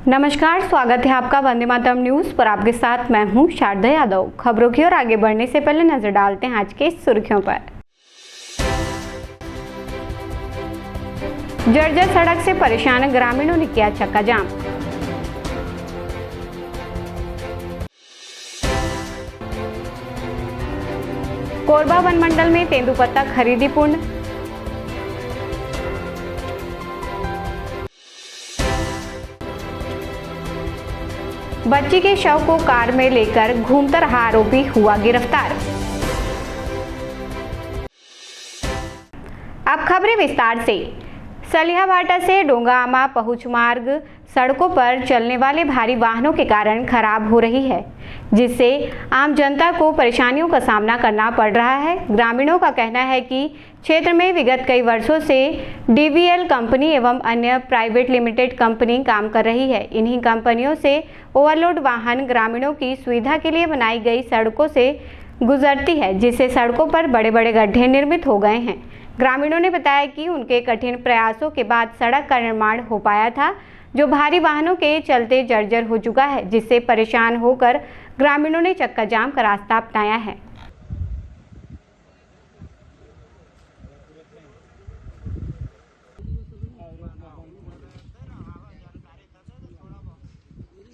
नमस्कार, स्वागत है आपका वंदे मातरम न्यूज पर। आपके साथ मैं हूं शारदा यादव। खबरों की ओर आगे बढ़ने से पहले नजर डालते हैं आज के सुर्खियों पर। जर्जर सड़क से परेशान ग्रामीणों ने किया चक्का जाम। कोरबा वन मंडल में तेंदुपत्ता खरीदी पूर्ण। बच्ची के शव को कार में लेकर घूमता रहा आरोपी हुआ गिरफ्तार। अब खबरें विस्तार से। सलियाभाटा से डोंगाआमा पहुंच मार्ग सड़कों पर चलने वाले भारी वाहनों के कारण खराब हो रही है, जिससे आम जनता को परेशानियों का सामना करना पड़ रहा है। ग्रामीणों का कहना है कि क्षेत्र में विगत कई वर्षों से डीवीएल कंपनी एवं अन्य प्राइवेट लिमिटेड कंपनी काम कर रही है। इन्हीं कंपनियों से ओवरलोड वाहन ग्रामीणों की सुविधा के लिए बनाई गई सड़कों से गुजरती है, जिससे सड़कों पर बड़े बड़े गड्ढे निर्मित हो गए हैं। ग्रामीणों ने बताया कि उनके कठिन प्रयासों के बाद सड़क का निर्माण हो पाया था, जो भारी वाहनों के चलते जर्जर हो चुका है, जिससे परेशान होकर ग्रामीणों ने चक्का जाम का रास्ता अपनाया है।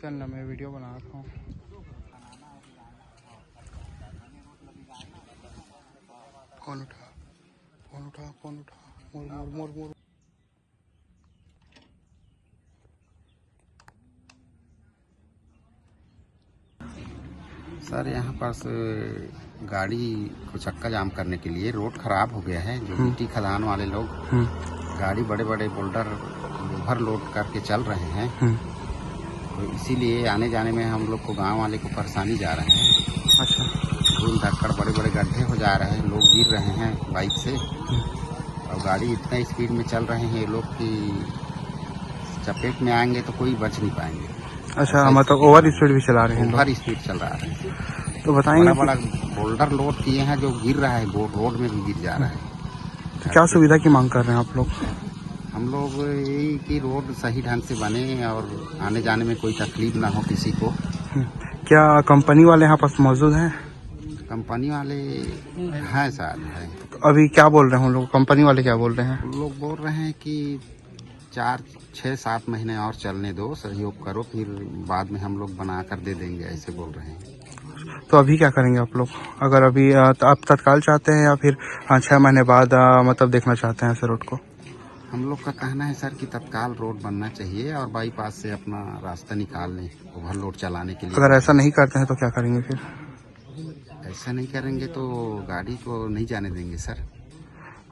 चल ना, मैं वीडियो बना रहा हूँ। फोन उठा, फोन उठा, फोन उठा, मोर मोर मोर मोर। सर, यहाँ पास गाड़ी को चक्का जाम करने के लिए रोड खराब हो गया है। जो मिट्टी खदान वाले लोग गाड़ी बड़े बड़े बोल्डर ओवरलोड करके चल रहे हैं, तो इसीलिए आने जाने में हम लोग को गांव वाले को परेशानी जा रहे हैं। अच्छा, धूल धक्कड़ बड़े बड़े गड्ढे हो जा रहे हैं, लोग गिर रहे हैं बाइक से, और गाड़ी इतना स्पीड में चल रहे हैं ये लोग कि चपेट में आएंगे तो कोई बच नहीं पाएंगे। अच्छा, मतलब ओवर स्पीड भी चला रहे हैं, ओवर स्पीड चल रहा है। तो बताएंगे बड़ा बड़ा बोल्डर लोड किए हैं जो गिर रहा है, रोड में भी गिर जा रहा है। तो क्या सुविधा की मांग कर रहे हैं आप लोग? हम लोग यही कि रोड सही ढंग से बने और आने जाने में कोई तकलीफ ना हो किसी को। क्या कंपनी वाले यहाँ पास मौजूद हैं? कंपनी वाले हैं शायद है। तो अभी क्या बोल रहे हैं लोग? कंपनी वाले क्या बोल रहे हैं? लोग बोल रहे हैं कि 4-6-7 महीने और चलने दो, सहयोग करो, फिर बाद में हम लोग बना कर दे देंगे, ऐसे बोल रहे हैं। तो अभी क्या करेंगे आप लोग? अगर अभी आप तत्काल चाहते हैं या फिर 6 महीने बाद मतलब देखना चाहते हैं ऐसे रोड को? हम लोग का कहना है सर कि तत्काल रोड बनना चाहिए और बाईपास से अपना रास्ता निकाल लें ओवरलोड चलाने के लिए। अगर ऐसा नहीं करते हैं तो क्या करेंगे फिर? ऐसा नहीं करेंगे तो गाड़ी को नहीं जाने देंगे सर।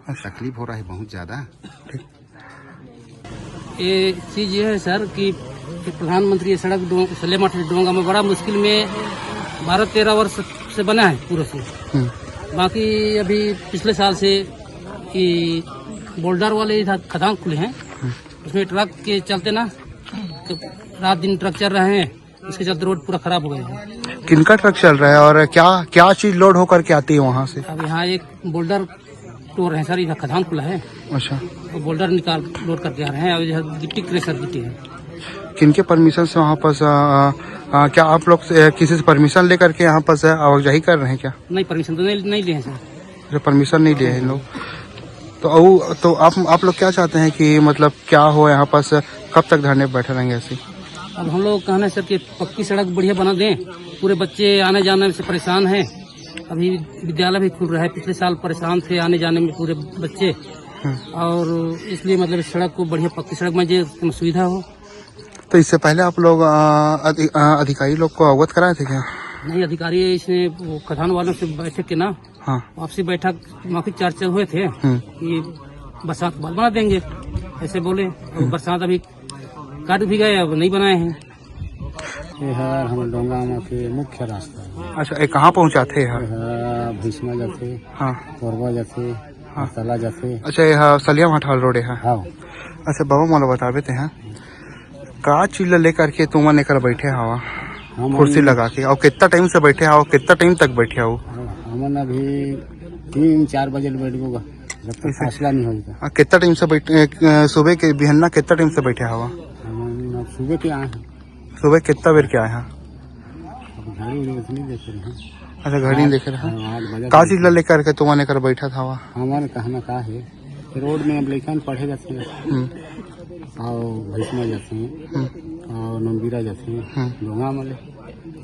अच्छा, तकलीफ हो रहा है बहुत ज़्यादा। ये चीज़ ये है सर कि प्रधानमंत्री ये सड़क सलेमाठ डोंगा में बड़ा मुश्किल में 12-13 वर्ष से बना है पूरे से। बाकी अभी पिछले साल से कि बोल्डर वाले इधर खदान खुले हैं, उसमें ट्रक के चलते ना तो रात दिन ट्रक चल रहे हैं, इसके चलते रोड पूरा खराब हो गया है। किनका ट्रक चल रहा है और क्या क्या चीज लोड होकर के आती है वहाँ से? अब यहाँ एक बोल्डर टोर है सर, इधर खदान खुला है। अच्छा, तो बोल्डर निकाल लोड करके आ रहे हैं। अब इधर गिट्टी क्रेशर गिट्टी है। किनके परमिशन से वहाँ पास क्या आप लोग किसी से परमिशन लेकर के यहाँ पास आवाजाही कर रहे हैं क्या? नहीं, परमिशन तो नहीं लिए हैं सर। जो परमिशन नहीं लिए हैं लोग, तो आप लोग क्या चाहते हैं कि मतलब क्या हो यहाँ पास? कब तक धरने पर बैठे रहेंगे ऐसे? अब हम लोग कहना है सर कि पक्की सड़क बढ़िया बना दें। पूरे बच्चे आने जाने से परेशान हैं। अभी विद्यालय भी खुल रहा है, पिछले साल परेशान थे आने जाने में पूरे बच्चे, और इसलिए मतलब इस सड़क को बढ़िया पक्की सड़क में जो सुविधा हो। तो इससे पहले आप लोग अधिकारी लोग को अवगत कराए थे क्या? नहीं, अधिकारी इसने वो खदान वालों से बैठक के ना, हाँ, आपसी बैठक मौखिक चर्चा हुए थे कि बरसात बाद बना देंगे, ऐसे बोले। और बरसात अभी काट भी गए, अब नहीं बनाए हैं। ये है हम डोंगाआमा के मुख्य रास्ता है। अच्छा, ये कहाँ पहुँचाते हैं? भीष्मा जाते, हाँ, कोरबा जाते, तला जाते। अच्छा, ये सलियाभाटा रोड है। हाँ। अच्छा बाबा, मोला बतावे थे हैं का चीज लेकर के तुम लेकर बैठे हवा कुर्सी लगा के, और कितना टाइम से बैठे हो? कितना टाइम तक बैठे हो? हमन अभी 3-4 बजे बैठ गो, जब तक फैसला नहीं होगा। कितना टाइम से बैठे? सुबह के बिहन्ना कितना टाइम से बैठे हवा? सुबह के आए हैं। सुबह कितना बेर के आए हैं? अब घड़ी उड़ी बस नहीं देख रहे हैं। अच्छा, घड़ी नहीं देख रहे हैं। हाँ, 8 बजे का चीज ला लेकर के तुमने कर बैठा था वहाँ? हमारे कहना का है कि रोड में अब लड़का पढ़े जाते हैं और भैंसमा जाते हैं और नंबीरा जाते हैं डोंगा मले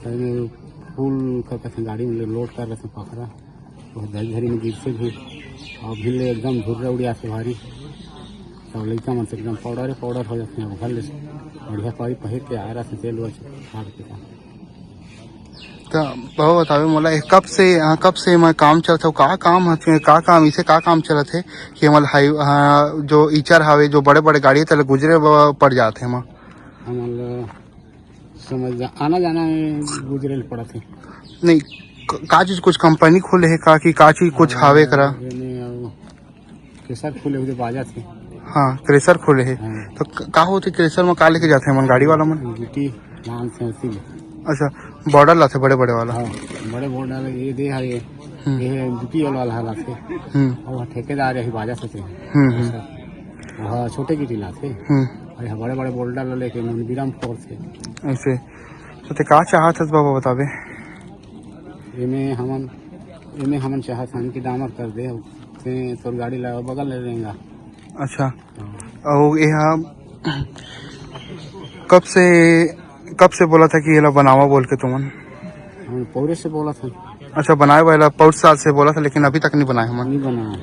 तभी फूल का कहते गाड़ी में लोड कर रहे थे पकड़ा और घड़ी में गिर से भी और भी ले एकदम धुर्रा उड़िया से भारी सब लड़का मन से एकदम पाउडर हो जाते हैं। घर ले बढ़िया पारी पहिर के आ रहा था तेल फाड़ के तो बहु बतावे मोला कब से मैं काम चलत का काम है का काम चलत है कि हमल हाई जो ईचर हावे जो बड़े बड़े गाड़ी तले गुजरे पड़ जाते हैं हम समझ आना जाना में गुजरे पड़ा थे। नहीं का चीज कुछ कंपनी खोले है का चीज कुछ हावे करा केसर खोले हुए बाजा थे। हाँ, क्रेशर खोले है। हाँ। तो का होते क्रेशर में का लेके जाते हैं मन गाड़ी वाला मन? गिट्टी धान से उसी में। अच्छा, बॉर्डर लाते बड़े बड़े वाला। हाँ, बड़े बोर्ड डाले ये दे है ये गिट्टी वाला लाते और ठेकेदार यही बाजा से वहाँ छोटे गिट्टी लाते और यहाँ बड़े बड़े बोल्डर लेके विराम फोर से ऐसे तो का चाहत है बाबा बतावे? इमे हमन चाहत हन कि डामर कर दे तोर गाड़ी ला बगल ले लेंगे। अच्छा, और यहाँ कब से बोला था कि ये ला बनावा बोल के तुमन? हम पौरे से बोला था। अच्छा, बनाए वाला 5 साल से बोला था लेकिन अभी तक नहीं बनाए हमन। नहीं बना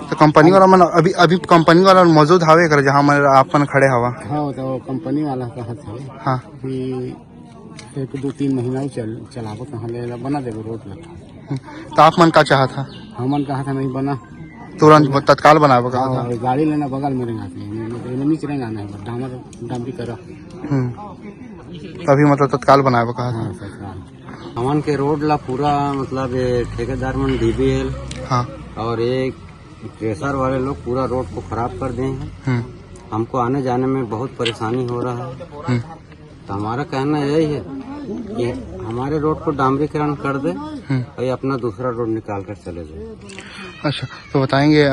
तो कंपनी वाला मन अभी कंपनी वाला मौजूद हावे कर जहाँ मैं आपन खड़े हवा? हाँ, तो कंपनी वाला कहा था हाँ कि 1-2-3 महीना चलाबो तो हले बना देबो रोड ला। तो आप मन का चाहा था? हमन कहा था नहीं बना तुरंत तत्काल बनावे कहा था? और गाड़ी लेना बगल में रहेंगे नीचे रहेंगे ना डामर करा। तभी मतलब तत्काल बनावे कहा था? हमन के रोड ला पूरा मतलब ठेकेदार मन डीबीएल हाँ और एक क्रेशर वाले लोग पूरा रोड को खराब कर दिए हैं। हमको आने जाने में बहुत परेशानी हो रहा है। तो हमारा कहना यही है कि हमारे रोड को डामरीकरण कर दे और अपना दूसरा रोड निकाल कर चले जाए। अच्छा, तो बताएंगे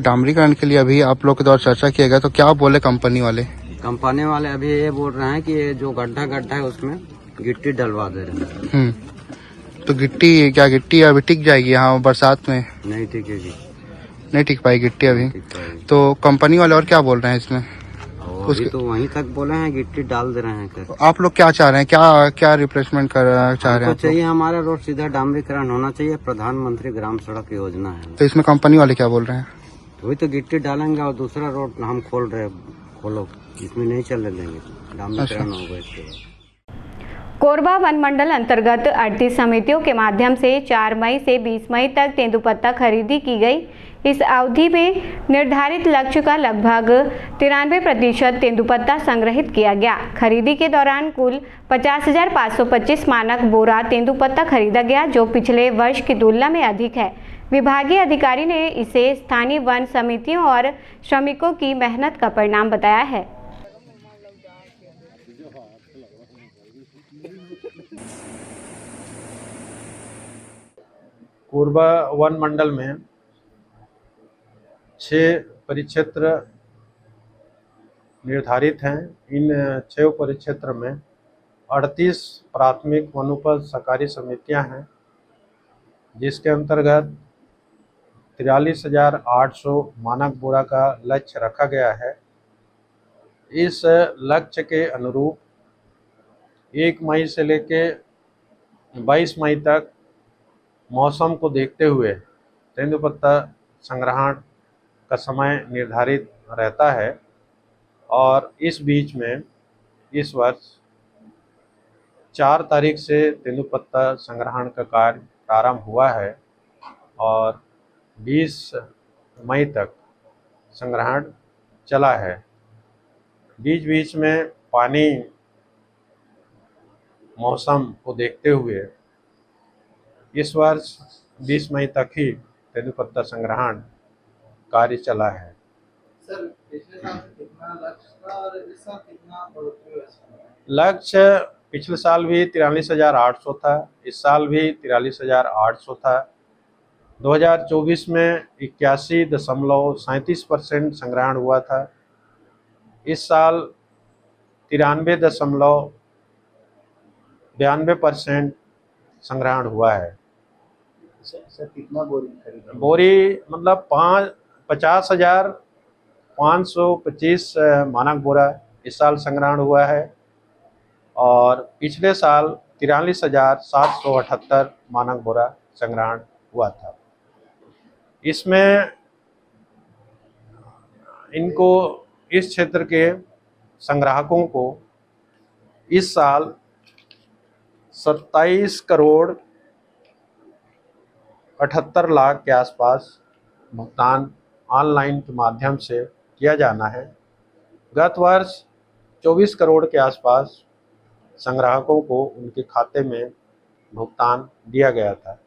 डामरीकरण के लिए अभी आप लोग के द्वारा चर्चा किया गया तो क्या बोले कंपनी वाले? कंपनी वाले अभी ये बोल रहे हैं कि ये जो गड्ढा है उसमें गिट्टी डलवा दे रहे हैं। तो गिट्टी अभी टिक जाएगी यहाँ बरसात में? नहीं टिकेगी, नहीं टिक पाएगी गिट्टी अभी। तो कंपनी वाले और क्या बोल रहे हैं इसमें? अभी तो वहीं तक बोले हैं गिट्टी डाल दे रहे हैं। तो आप लोग क्या चाह रहे हैं, क्या रिप्लेसमेंट करना चाह रहे हैं? चाहिए हमारा रोड सीधा डामरीकरण होना चाहिए। प्रधानमंत्री ग्राम सड़क योजना है। तो इसमें कंपनी वाले क्या बोल रहे हैं? वही तो गिट्टी डालेंगे और दूसरा रोड हम खोलो, इसमें नहीं चलने देंगे, डामरीकरण होगा इसके बाद। कोरबा वन मंडल अंतर्गत 38 समितियों के माध्यम से 4 मई से 20 मई तक तेंदुपत्ता खरीदी की गई। इस अवधि में निर्धारित लक्ष्य का लगभग 93% तेंदुपत्ता संग्रहित किया गया। खरीदी के दौरान कुल 50,525 मानक बोरा तेंदुपत्ता खरीदा गया, जो पिछले वर्ष की तुलना में अधिक है। विभागीय अधिकारी ने इसे स्थानीय वन समितियों और श्रमिकों की मेहनत का परिणाम बताया है। कोरबा वन मंडल में 6 परिक्षेत्र निर्धारित हैं। इन 6 परिक्षेत्र में 38 प्राथमिक वनोपज सहकारी समितियां हैं, जिसके अंतर्गत 43,800 मानक बोरा का लक्ष्य रखा गया है। इस लक्ष्य के अनुरूप 1 मई से लेके 22 मई तक मौसम को देखते हुए तेंदुपत्ता संग्रहण का समय निर्धारित रहता है और इस बीच में इस वर्ष 4 तारीख से तेंदुपत्ता संग्रहण का कार्य प्रारंभ हुआ है और 20 मई तक संग्रहण चला है। बीच में पानी मौसम को देखते हुए इस वर्ष 20 मई तक ही तेंदुपत्ता संग्रहण कार्य चला है। सर, पिछले साल कितना लक्ष्य था और इस साल कितना बढ़ोतरी हुआ? लक्ष्य पिछले साल भी 43,800 था, इस साल भी 43,800 था। 2024 में 81.37% संग्रहण हुआ था। इस साल 93.92% संग्रहण हुआ है। सर कितना बोरी खरीदा? बोरी मतलब 50,525 मानक बोरा इस साल संग्रहण हुआ है और पिछले साल 43,778 मानक बोरा संग्रहण हुआ था। इसमें इनको इस क्षेत्र के संग्राहकों को इस साल 27 करोड़ 78 लाख के आसपास भुगतान ऑनलाइन के माध्यम से किया जाना है। गत वर्ष 24 करोड़ के आसपास संग्राहकों को उनके खाते में भुगतान दिया गया था।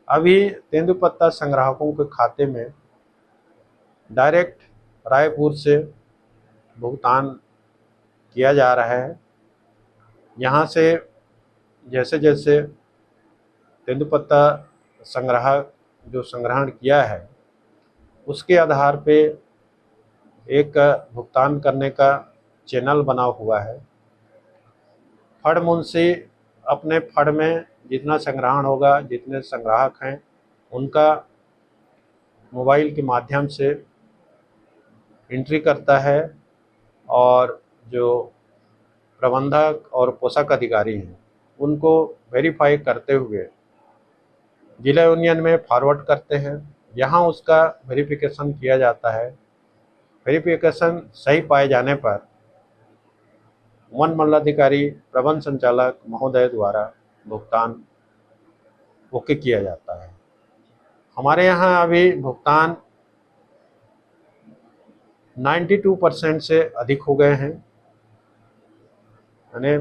अभी तेंदुपत्ता संग्राहकों के खाते में डायरेक्ट रायपुर से भुगतान किया जा रहा है। यहाँ से जैसे जैसे तेंदुपत्ता संग्राहक जो संग्रहण किया है उसके आधार पे एक भुगतान करने का चैनल बना हुआ है। फड़ मुंशी अपने फड़ में जितना संग्रहण होगा, जितने संग्राहक हैं उनका मोबाइल के माध्यम से एंट्री करता है और जो प्रबंधक और पोषक अधिकारी हैं उनको वेरीफाई करते हुए जिला यूनियन में फॉरवर्ड करते हैं। यहाँ उसका वेरिफिकेशन किया जाता है। वेरिफिकेशन सही पाए जाने पर वन मंडलाधिकारी प्रबंध संचालक महोदय द्वारा भुगतान ओके किया जाता है। हमारे यहाँ अभी भुगतान 92% से अधिक हो गए हैं, यानी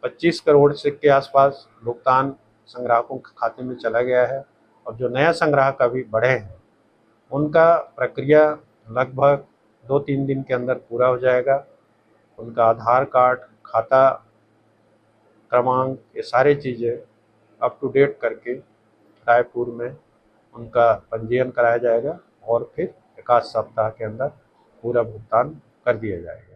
25 करोड़ से के आसपास भुगतान संग्राहकों के खाते में चला गया है और जो नया संग्राहक अभी बढ़े हैं उनका प्रक्रिया लगभग 2-3 दिन के अंदर पूरा हो जाएगा। उनका आधार कार्ड, खाता क्रमांक, ये सारी चीज़ें अप टू डेट करके रायपुर में उनका पंजीयन कराया जाएगा और फिर 1 सप्ताह के अंदर पूरा भुगतान कर दिया जाएगा।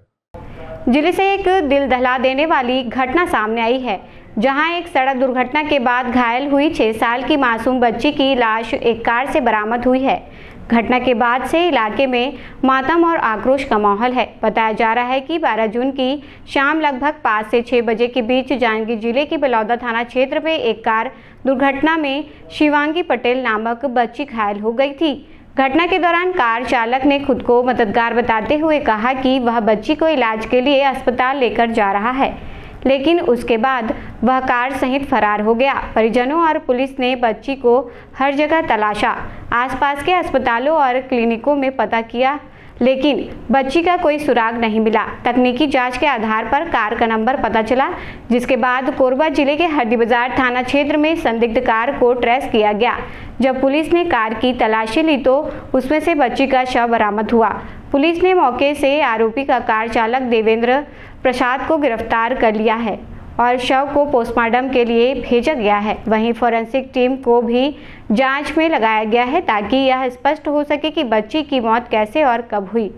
जिले से एक दिल दहला देने वाली घटना सामने आई है, जहां एक सड़क दुर्घटना के बाद घायल हुई 6 साल की मासूम बच्ची की लाश एक कार से बरामद हुई है। घटना के बाद से इलाके में मातम और आक्रोश का माहौल है। बताया जा रहा है कि 12 जून की शाम लगभग 5 से 6 बजे के बीच जांजगीर जिले के बलौदा थाना क्षेत्र में एक कार दुर्घटना में शिवांगी पटेल नामक बच्ची घायल हो गई थी। घटना के दौरान कार चालक ने खुद को मददगार बताते हुए कहा कि वह बच्ची को इलाज के लिए अस्पताल लेकर जा रहा है, लेकिन उसके बाद वह कार सहित फरार हो गया। परिजनों और पुलिस ने बच्ची को हर जगह तलाशा, आसपास के अस्पतालों और क्लिनिकों में पता किया, लेकिन बच्ची का कोई सुराग नहीं मिला। तकनीकी जांच के आधार पर कार का नंबर पता चला, जिसके बाद कोरबा जिले के हरदी बाजार थाना क्षेत्र में संदिग्ध कार को ट्रेस किया गया। जब पुलिस ने कार की तलाशी ली तो उसमें से बच्ची का शव बरामद हुआ। पुलिस ने मौके से आरोपी का कार चालक देवेंद्र प्रसाद को गिरफ्तार कर लिया है और शव को पोस्टमार्टम के लिए भेजा गया है। वहीं फोरेंसिक टीम को भी जांच में लगाया गया है ताकि यह स्पष्ट हो सके कि बच्ची की मौत कैसे और कब हुई।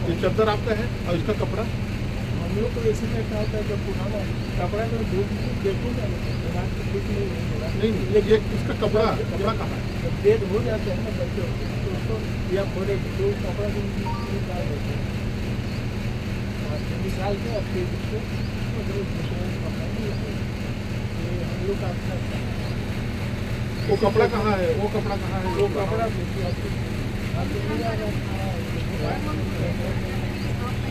ये चद्दर आपका है और इसका कपड़ा हम लोग को ऐसे में क्या होता है, जब पुराना कपड़ा तो देखो नहीं, ये इसका कपड़ा कहाँ है? जब डेड हो जाते हैं ना बच्चों तो या बोले तो कपड़ा निकाल के अब फिर उसको हम लोग का वो कपड़ा कहाँ है? वो कपड़ा कहाँ है? वो कपड़ा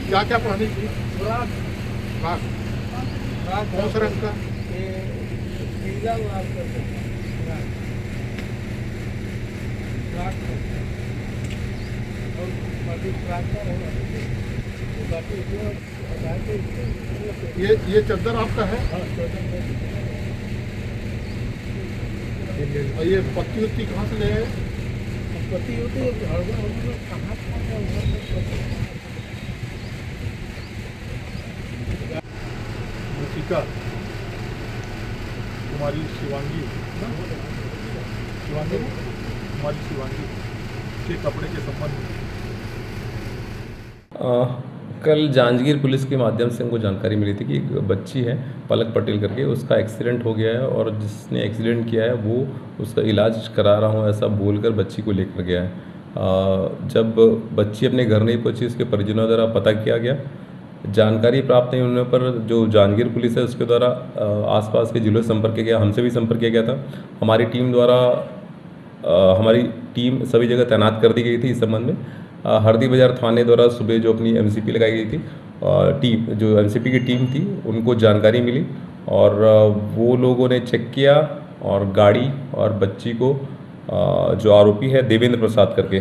क्या क्या पहनी थी? फ्रॉक। कौन सा रंग का? ये चद्दर आपका है? और ये पत्ती उत्ती कहाँ से ले आए? पत्ती होती है मूर्तिका कुमारी शिवांगी के कपड़े के संबंध में कल जांजगीर पुलिस के माध्यम से हमको जानकारी मिली थी कि एक बच्ची है पलक पटेल करके, उसका एक्सीडेंट हो गया है और जिसने एक्सीडेंट किया है वो उसका इलाज करा रहा हूँ ऐसा बोलकर बच्ची को लेकर गया है। जब बच्ची अपने घर नहीं पहुँची, उसके परिजनों द्वारा पता किया गया, जानकारी प्राप्त नहीं होने पर जो जांजगीर पुलिस है उसके द्वारा आसपास के जिलों से संपर्क किया गया, हमसे भी संपर्क किया गया था। हमारी टीम द्वारा हमारी टीम सभी जगह तैनात कर दी गई थी इस संबंध में। हरदी बाजार थाने द्वारा सुबह जो अपनी एमसीपी लगाई गई थी, टीम जो एमसीपी की टीम थी उनको जानकारी मिली और वो लोगों ने चेक किया और गाड़ी और बच्ची को जो आरोपी है देवेंद्र प्रसाद करके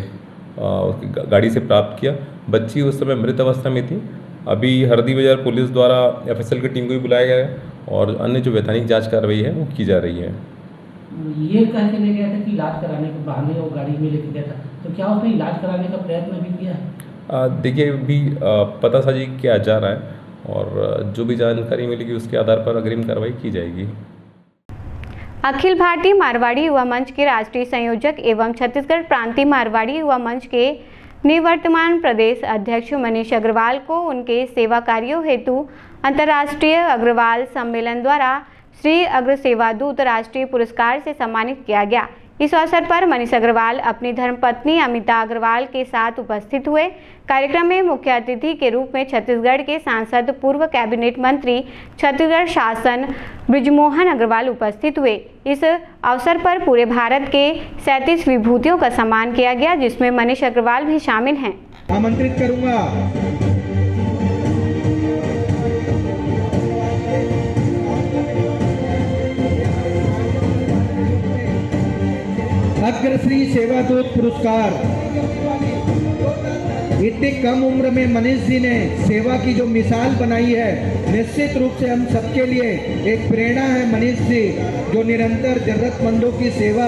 गाड़ी से प्राप्त किया। बच्ची उस समय मृत अवस्था में थी। अभी हरदी बाजार पुलिस द्वारा एफएसएल की टीम को भी बुलाया गया है और अन्य जो वैधानिक जांच कार्रवाई है वो की जा रही है। ये कह के ले गया था कि इलाज कराने के बहाने वो गाड़ी में लेके गया था, तो क्या उसने इलाज कराने का प्रयत्न भी किया है? देखिए अभी पता साजी किया जा रहा है और जो भी जानकारी मिलेगी उसके आधार पर अग्रिम कार्रवाई की जाएगी। अखिल भारतीय मारवाड़ी युवा मंच के राष्ट्रीय संयोजक एवं छत्तीसगढ़ प्रांतीय मारवाड़ी युवा मंच के निवर्तमान प्रदेश अध्यक्ष मनीष अग्रवाल को उनके सेवा कार्यों हेतु अंतर्राष्ट्रीय अग्रवाल सम्मेलन द्वारा श्री अग्र सेवादूत राष्ट्रीय पुरस्कार से सम्मानित किया गया। इस अवसर पर मनीष अग्रवाल अपनी धर्मपत्नी अमिता अग्रवाल के साथ उपस्थित हुए। कार्यक्रम में मुख्य अतिथि के रूप में छत्तीसगढ़ के सांसद पूर्व कैबिनेट मंत्री छत्तीसगढ़ शासन बृजमोहन अग्रवाल उपस्थित हुए। इस अवसर पर पूरे भारत के 37 विभूतियों का सम्मान किया गया, जिसमें मनीष अग्रवाल भी शामिल हैं। आमंत्रित करूंगा अग्रश्री सेवादूत पुरस्कार। इतनी कम उम्र में मनीष जी ने सेवा की जो मिसाल बनाई है, निश्चित रूप से हम सबके लिए एक प्रेरणा है। मनीष जी जो निरंतर जरूरतमंदों की सेवा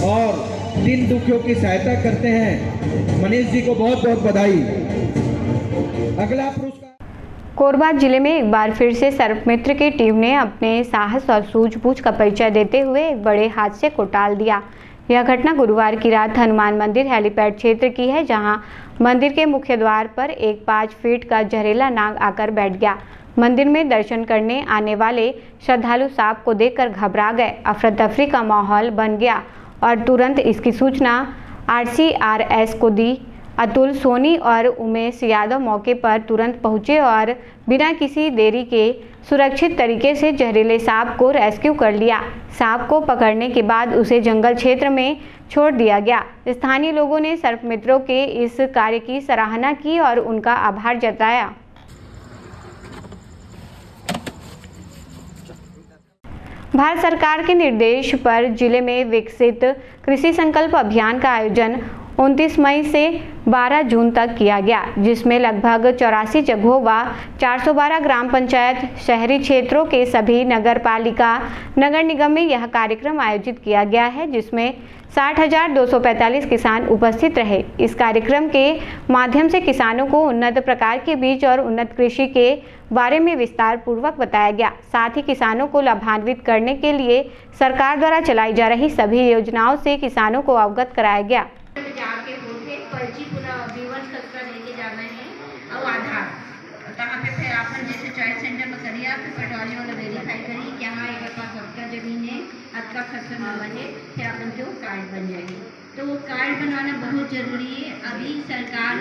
और दीन दुखियों की सहायता करते हैं, मनीष जी को बहुत बहुत बधाई। अगला पुरस्कार। कोरबा जिले में एक बार फिर से सर्पमित्र की टीम ने अपने साहस और सूझबूझ का परिचय देते हुए एक बड़े हादसे को टाल दिया। यह घटना गुरुवार की रात हनुमान मंदिर हेलीपैड क्षेत्र की है, जहां मंदिर के मुख्य द्वार पर एक 5 फीट का जहरीला नाग आकर बैठ गया। मंदिर में दर्शन करने आने वाले श्रद्धालु सांप को देखकर घबरा गए। अफरा तफरी का माहौल बन गया और तुरंत इसकी सूचना RCRS को दी। अतुल सोनी और उमेश यादव मौके पर तुरंत पहुंचे और बिना किसी देरी के सुरक्षित तरीके से जहरीले सांप को रेस्क्यू कर लिया। सांप को पकड़ने के बाद उसे जंगल क्षेत्र में छोड़ दिया गया। स्थानीय लोगों ने सर्पमित्रों के इस कार्य की सराहना की और उनका आभार जताया। भारत सरकार के निर्देश पर जिले में विकसित कृषि संकल्प अभियान का आयोजन 29 मई से 12 जून तक किया गया, जिसमें लगभग 84 जगहों व 412 ग्राम पंचायत, शहरी क्षेत्रों के सभी नगर पालिका, नगर निगम में यह कार्यक्रम आयोजित किया गया है, जिसमें 60,245 किसान उपस्थित रहे। इस कार्यक्रम के माध्यम से किसानों को उन्नत प्रकार के बीज और उन्नत कृषि के बारे में विस्तार पूर्वक बताया गया। साथ ही किसानों को लाभान्वित करने के लिए सरकार द्वारा चलाई जा रही सभी योजनाओं से किसानों को अवगत कराया गया। जाके होते पर्ची पूरा विवरण खसरा लेके जाना है और आधार तहाँ पे फिर आपन जैसे चॉइस सेंटर में करिए, आप पटवारी वाला वेरीफाई करिए कि हाँ एक पास आपका जमीन है, आपका खसरा नंबर है, फिर अपन जो कार्ड बन जाएगी। तो वो कार्ड बनवाना बहुत जरूरी है। अभी सरकार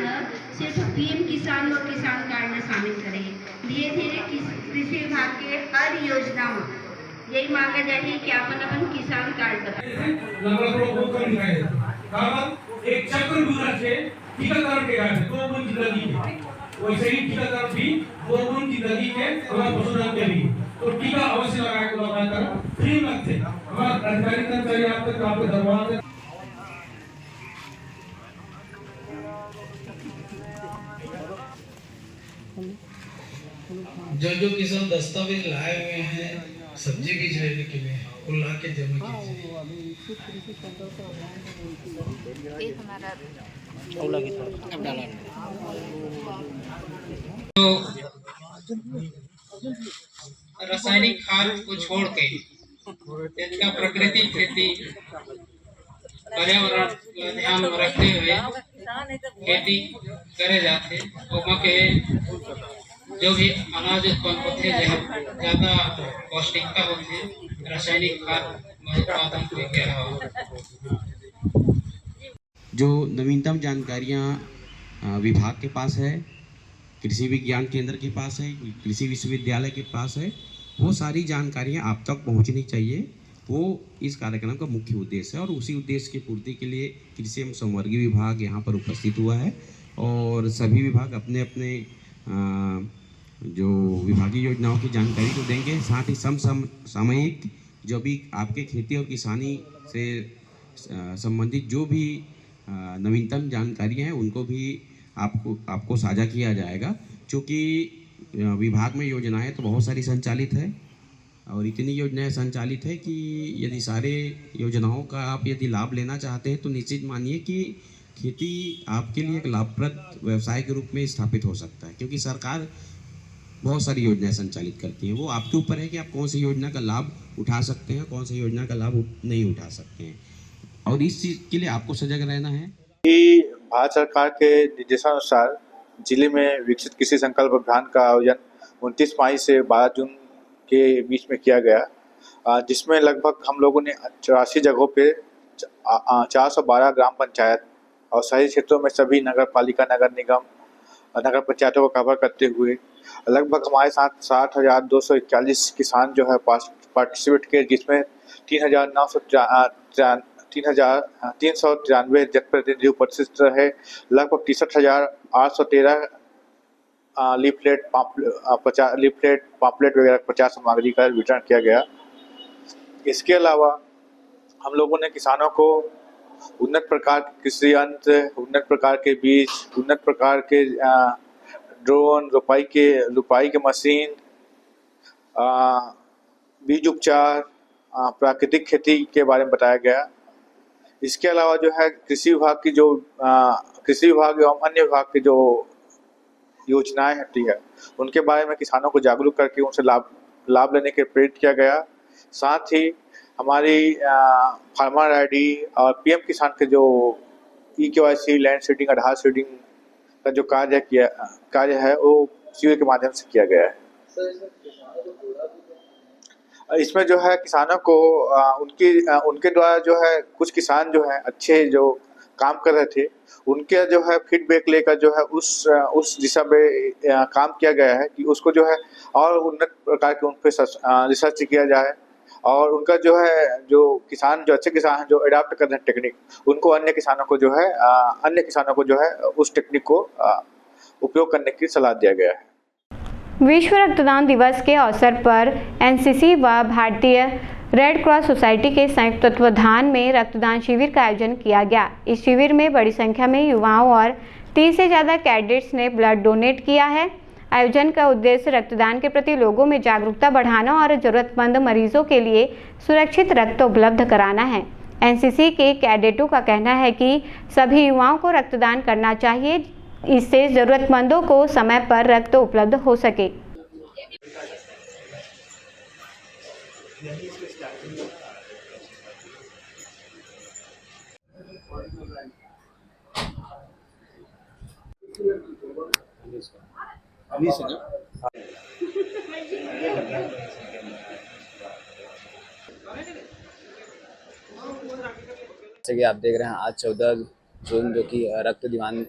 सिर्फ PM किसान और किसान कार्ड में शामिल करेगी। धीरे धीरे कृषि विभाग के हर योजना में यही मांगा जाए कि अपन किसान कार्ड बताए। एक चक्रव्यूह से टीकाकरण के कारण 2 गुण जिंदगी है, वैसे ही टीकाकरण भी 2 गुण जिंदगी के हमारे पशुधन के लिए। तो टीका अवश्य लगाए को लगाकर फ्री में थे हमारे अधिकारी कर्मचारी आप तक आपके दरबार जो किसान दस्तावेज लाए हुए हैं सब्जी की जैविक के लिए वो ला के जमा कीजिए। तो रासायनिक खाद को छोड़ के इसका प्राकृतिक खेती पर्यावरण का ध्यान में रखते हुए खेती करे जाते। जो भी अनाज उत्पन्न होते हैं ज़्यादा पौष्टिकता होती है रासायनिक खाद उत्पादन के अलावा। जो नवीनतम जानकारियाँ विभाग के पास है, कृषि विज्ञान केंद्र के पास है, कृषि विश्वविद्यालय के पास है, वो सारी जानकारियाँ आप तक पहुँचनी चाहिए। वो इस कार्यक्रम का मुख्य उद्देश्य है और उसी उद्देश्य की पूर्ति के लिए कृषि एवं संवर्गीय विभाग यहाँ पर उपस्थित हुआ है और सभी विभाग अपने अपने जो विभागीय योजनाओं की जानकारी को देंगे। साथ ही समसामयिक जो भी आपके खेती और किसानी से संबंधित जो भी नवीनतम जानकारियाँ हैं उनको भी आपको साझा किया जाएगा। क्योंकि विभाग में योजनाएं तो बहुत सारी संचालित है और इतनी योजनाएं संचालित है कि यदि सारे योजनाओं का आप यदि लाभ लेना चाहते हैं तो निश्चित मानिए कि खेती आपके लिए एक लाभप्रद व्यवसाय के रूप में स्थापित हो सकता है। क्योंकि सरकार बहुत सारी योजनाएं संचालित करती हैं, वो आपके ऊपर है कि आप कौन सी योजना का लाभ उठा सकते हैं, कौन सी योजना का लाभ नहीं उठा सकते हैं और इस चीज़ के लिए आपको सजग रहना है। भारत सरकार के निर्देशानुसार जिले में विकसित कृषि संकल्प अभियान का आयोजन 29 मई से 12 जून के बीच में किया गया, जिसमें लगभग हम लोगों ने 84 जगहों पे 412 ग्राम पंचायत और शहरी क्षेत्रों में सभी नगर पालिका, नगर निगम, नगर पंचायतों को कवर करते हुए लगभग हमारे साथ 60,241 किसान जो है पार्टिसिपेट किए, जिसमें 3,393 जनप्रतिनिधि उपस्थित रहे। लगभग 63,813 लीफलेट पॉम्पलेट वगैरह प्रचार सामग्री का वितरण किया गया। इसके अलावा हम लोगों ने किसानों को उन्नत प्रकार के कृषि यंत्र, उन्नत प्रकार के बीज, उन्नत प्रकार के ड्रोन, रोपाई के मशीन, बीज उपचार, प्राकृतिक खेती के बारे में बताया गया। इसके अलावा जो है कृषि विभाग एवं अन्य विभाग की जो योजनाएं होती है उनके बारे में किसानों को जागरूक करके उनसे लाभ लेने के प्रेरित किया गया। साथ ही हमारी फार्मर आईडी और पीएम किसान के जो EKYC, लैंड सीडिंग, आधार सीडिंग का जो कार्य है वो शिविर के माध्यम से किया गया है। इसमें जो है किसानों को उनके द्वारा जो है कुछ किसान जो है अच्छे जो काम कर रहे थे उनके जो है फीडबैक लेकर जो है उस दिशा में काम किया गया है कि उसको जो है और उन्नत प्रकार के उन पर रिसर्च किया जाए और उनका जो किसान जो अच्छे किसान हैं जो अडॉप्ट कर रहे हैं टेक्निक, उनको अन्य किसानों को जो है उस टेक्निक को उपयोग करने की सलाह दिया गया है। विश्व रक्तदान दिवस के अवसर पर एनसीसी व भारतीय रेड क्रॉस सोसाइटी के संयुक्त तत्वावधान में रक्तदान शिविर का आयोजन किया गया। इस शिविर में बड़ी संख्या में युवाओं और 30 से ज़्यादा कैडेट्स ने ब्लड डोनेट किया है। आयोजन का उद्देश्य रक्तदान के प्रति लोगों में जागरूकता बढ़ाना और ज़रूरतमंद मरीजों के लिए सुरक्षित रक्त उपलब्ध कराना है। एनसीसी के कैडेटों का कहना है कि सभी युवाओं को रक्तदान करना चाहिए, इससे ज़रूरतमंदों को समय पर रक्त उपलब्ध हो सके। जैसे कि आप देख रहे हैं आज 14 जून जो कि रक्तदान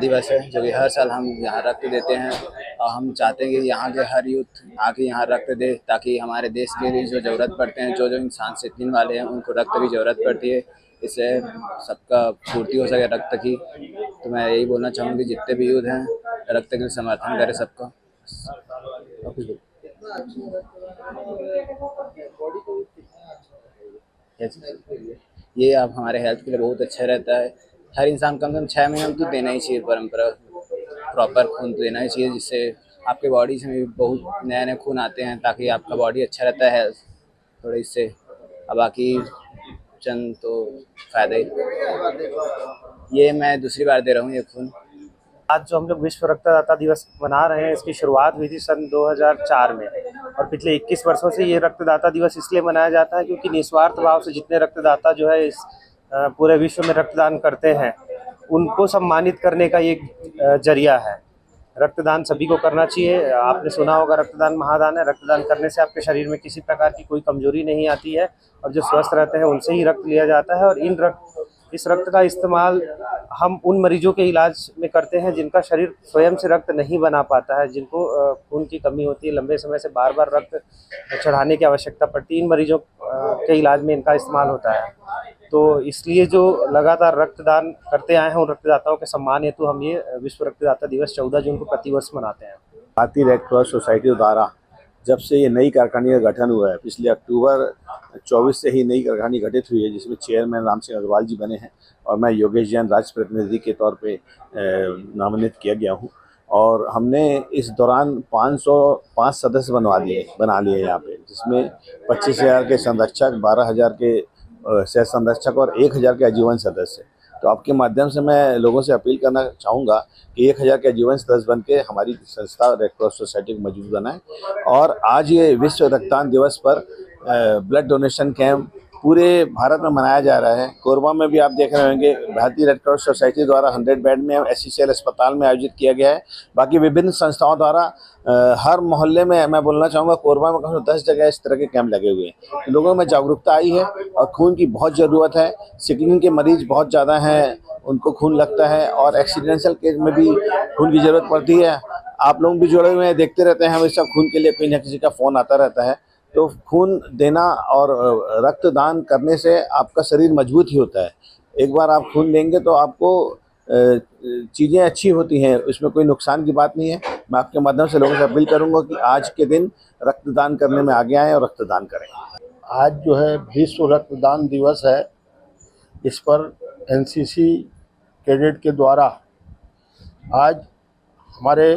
दिवस है, जो कि हर साल हम यहाँ रक्त देते हैं और हम चाहते हैं कि यहाँ के हर यूथ आके यहाँ रक्त दे ताकि हमारे देश के लिए जो ज़रूरत पड़ते हैं, जो इंसान सितने वाले हैं उनको रक्त की ज़रूरत पड़ती है, इससे सबका पूर्ति हो सके रक्त की। तो मैं यही बोलना चाहूँगी जितने भी यूथ हैं रक्त के लिए समर्थन करें सबका। ये अब हमारे हेल्थ के लिए बहुत अच्छा रहता है। हर इंसान कम से कम 6 महीने में तो देना ही चाहिए, परंपरा प्रॉपर खून देना ही चाहिए, जिससे आपके बॉडी से भी बहुत नए खून आते हैं ताकि आपका बॉडी अच्छा रहता है थोड़ा इससे। अब बाकी चंद तो फायदे, ये मैं दूसरी बार दे रहा हूँ ये खून। आज जो हम लोग विश्व रक्तदाता दिवस मना रहे हैं, इसकी शुरुआत हुई थी सन 2004 में और पिछले 21 वर्षों से ये रक्तदाता दिवस इसलिए मनाया जाता है क्योंकि निस्वार्थ भाव से जितने रक्तदाता जो है इस पूरे विश्व में रक्तदान करते हैं उनको सम्मानित करने का एक जरिया है। रक्तदान सभी को करना चाहिए। आपने सुना होगा रक्तदान महादान है। रक्तदान करने से आपके शरीर में किसी प्रकार की कोई कमजोरी नहीं आती है और जो स्वस्थ रहते हैं उनसे ही रक्त लिया जाता है। और इस रक्त का इस्तेमाल हम उन मरीजों के इलाज में करते हैं जिनका शरीर स्वयं से रक्त नहीं बना पाता है, जिनको खून की कमी होती है, लंबे समय से बार बार रक्त चढ़ाने की आवश्यकता पड़ती है। इन मरीजों के इलाज में इनका इस्तेमाल होता है। तो इसलिए जो लगातार रक्तदान करते आए हैं उन रक्तदाताओं के सम्मान हेतु हम ये विश्व रक्तदाता दिवस 14 जून को प्रतिवर्ष मनाते हैं। भारतीय रेड क्रॉस सोसाइटी द्वारा जब से ये नई कारखानी का गठन हुआ है, पिछले अक्टूबर 24 से ही नई कारखानी गठित हुई है, जिसमें चेयरमैन राम सिंह अग्रवाल जी बने हैं और मैं योगेश जैन राज्य प्रतिनिधि के तौर पे नामिनेट किया गया हूँ। और हमने इस दौरान 505 सदस्य बना लिए यहाँ पे, जिसमें 25,000 के संरक्षक, 12,000 के सह संरक्षक और 1,000 के आजीवन सदस्य। तो आपके माध्यम से मैं लोगों से अपील करना चाहूँगा कि 1,000 के आजीवन सदस्य बन के हमारी संस्था रेड क्रॉस सोसाइटी को मजबूत बनाएं। और आज ये विश्व रक्तदान दिवस पर ब्लड डोनेशन कैंप पूरे भारत में मनाया जा रहा है। कोरबा में भी आप देख रहे होंगे भारतीय रेड क्रॉस सोसाइटी द्वारा 100 बेड में SCCL अस्पताल में आयोजित किया गया है। बाकी विभिन्न संस्थाओं द्वारा हर मोहल्ले में, मैं बोलना चाहूँगा कोरबा में कम से कम 10 जगह इस तरह के कैंप लगे हुए हैं। तो लोगों में जागरूकता आई है और खून की बहुत ज़रूरत है। सिकलिंग के मरीज बहुत ज़्यादा हैं, उनको खून लगता है और एक्सीडेंशियल केस में भी खून की ज़रूरत पड़ती है। आप लोग भी जुड़े हुए हैं, देखते रहते हैं हमेशा खून के लिए कोई ना किसी का फ़ोन आता रहता है। तो खून देना और रक्तदान करने से आपका शरीर मजबूत ही होता है। एक बार आप खून देंगे तो आपको चीज़ें अच्छी होती हैं, इसमें कोई नुकसान की बात नहीं है। मैं आपके माध्यम से लोगों से अपील करूंगा कि आज के दिन रक्तदान करने में आगे आएँ और रक्तदान करें। आज जो है विश्व रक्तदान दिवस है, इस पर NCC कैडेट के द्वारा आज हमारे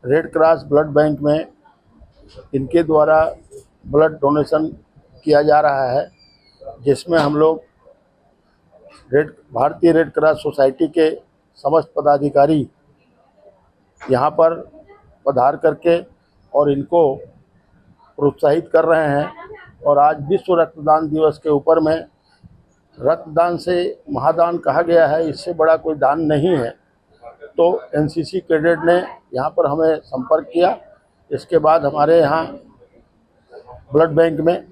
रेड क्रॉस ब्लड बैंक में इनके द्वारा ब्लड डोनेशन किया जा रहा है, जिसमें हम लोग भारतीय रेड क्रॉस सोसाइटी के समस्त पदाधिकारी यहाँ पर पधार करके और इनको प्रोत्साहित कर रहे हैं। और आज विश्व रक्तदान दिवस के ऊपर में रक्तदान से महादान कहा गया है, इससे बड़ा कोई दान नहीं है। तो NCC कैडेट ने यहाँ पर हमें संपर्क किया। इसके बाद हमारे यहाँ ब्लड बैंक में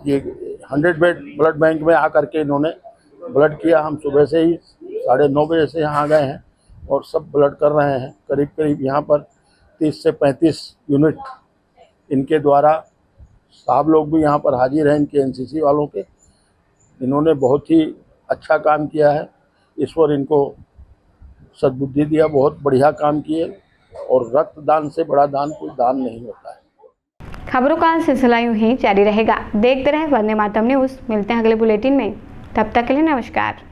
ये 100 बेड ब्लड बैंक में आकर के इन्होंने ब्लड किया। हम सुबह से ही 9:30 बजे से यहाँ आ गए हैं और सब ब्लड कर रहे हैं। करीब करीब यहाँ पर 30 से 35 यूनिट इनके द्वारा, साहब लोग भी यहाँ पर हाजिर हैं इनके NCC वालों के। इन्होंने बहुत ही अच्छा काम किया है, ईश्वर इनको सद्बुद्धि दिया, बहुत बढ़िया काम किए। और रक्तदान से बड़ा दान कोई दान नहीं होता है। खबरों का सिलसिला यूं ही जारी रहेगा। देखते रहे वंदे मातरम न्यूज़। मिलते हैं अगले बुलेटिन में, तब तक के लिए नमस्कार।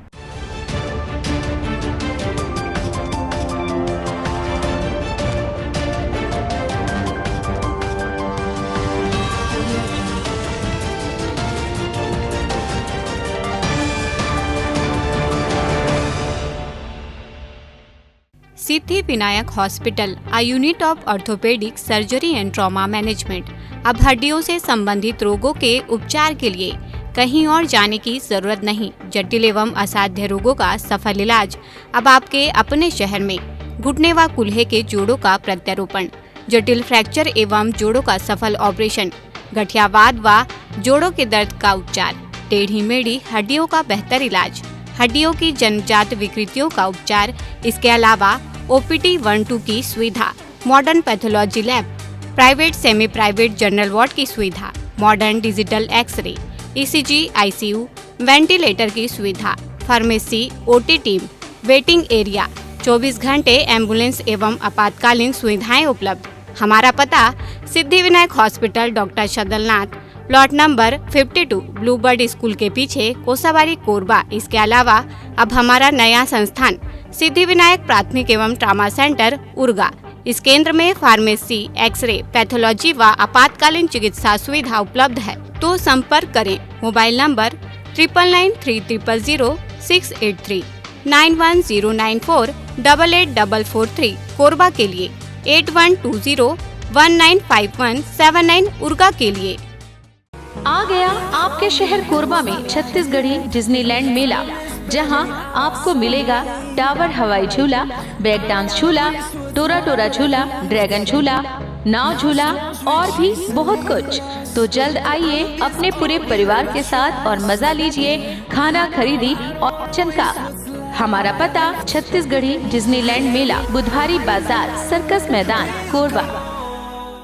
Siddhi Vinayak hospital, a unit of orthopaedic surgery and trauma management. अब हड्डियों से संबंधित रोगों के उपचार के लिए कहीं और जाने की जरूरत नहीं। जटिल एवं असाध्य रोगों का सफल इलाज अब आपके अपने शहर में। घुटने व कूल्हे के जोड़ों का प्रत्यारोपण, जटिल फ्रैक्चर एवं जोड़ों का सफल ऑपरेशन, गठियावाद व जोड़ों के दर्द का उपचार, टेढ़ी मेढ़ी हड्डियों का बेहतर इलाज, हड्डियों की जन्मजात विकृतियों का उपचार। इसके अलावा OPD 1-2 की सुविधा, modern pathology lab, private semi private general ward की सुविधा, modern digital X ray, ECG, ICU, ventilator की सुविधा, pharmacy, OT team, waiting area, 24 घंटे एम्बुलेंस एवं आपातकालीन सुविधाएं उपलब्ध। हमारा पता Siddhi Vinayak hospital, doctor Shadalnath, plot number 52, Bluebird school के पीछे, कोसाबारी, कोरबा। इसके अलावा अब हमारा नया संस्थान सिद्धि विनायक प्राथमिक एवं ट्रामा सेंटर, उर्गा। इस केंद्र में फार्मेसी, एक्सरे, पैथोलॉजी व आपातकालीन चिकित्सा सुविधा उपलब्ध है। तो संपर्क करें। मोबाइल नंबर 9993000683, 9109488443 कोरबा के लिए, 8120195179 उर्गा के लिए। आ गया आपके शहर कोरबा में छत्तीसगढ़ी डिज्नीलैंड मेला, जहां आपको मिलेगा टावर हवाई झूला, ब्रेक डांस झूला, टोरा टोरा झूला, ड्रैगन झूला, नाव झूला और भी बहुत कुछ। तो जल्द आइए अपने पूरे परिवार के साथ और मजा लीजिए खाना खरीदी और किचन का। हमारा पता छत्तीसगढ़ी डिज्नीलैंड मेला, बुधवारी बाजार, सर्कस मैदान, कोरबा।